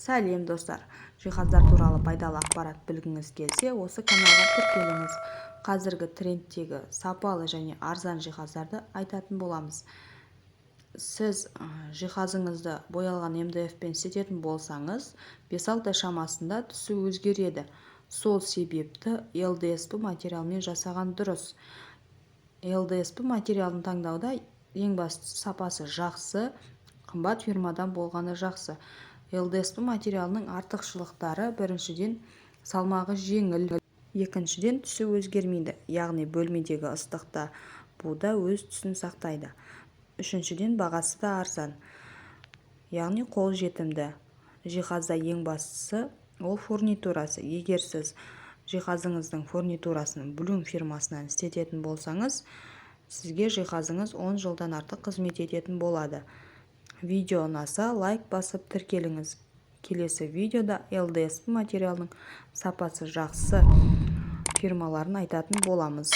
Сәлем достар, жиһаздар туралы пайдалы ақпарат білгіңіз келсе, осы каналға тіркеліңіз. Қазіргі трендтегі сапалы және арзан жиһаздарды айтатын боламыз. Сіз жиһазыңызды боялған МДФ-пен істететін болсаңыз, 5-6 шамасында түсі өзгереді. Сол себепті ЛДСП материалмен жасаған дұрыс. ЛДСП материалын таңдауда ең басты сапасы жақсы, қымбат фирмадан болғаны жақсы. ЛДСП материалының артықшылықтары: біріншіден, салмағы жеңіл, екіншіден, түсі өзгермейді, яғни бөлмедегі ыстықта буда өз түсін сақтайды. Үшіншіден, бағасы да арзан, яғни қолжетімді. Жиһазда ең бастысы ол фурнитурасы. Егер сіз жиһазыңыздың фурнитурасын Bloom фирмасынан істететін болсаңыз, сізге жиһазыңыз 10 жылдан артық қызмет ететін болады. Видео ұнаса, лайк басып тіркеліңіз. Келесі видеода ЛДСП материалының сапасы жақсы фирмаларын айтатын боламыз.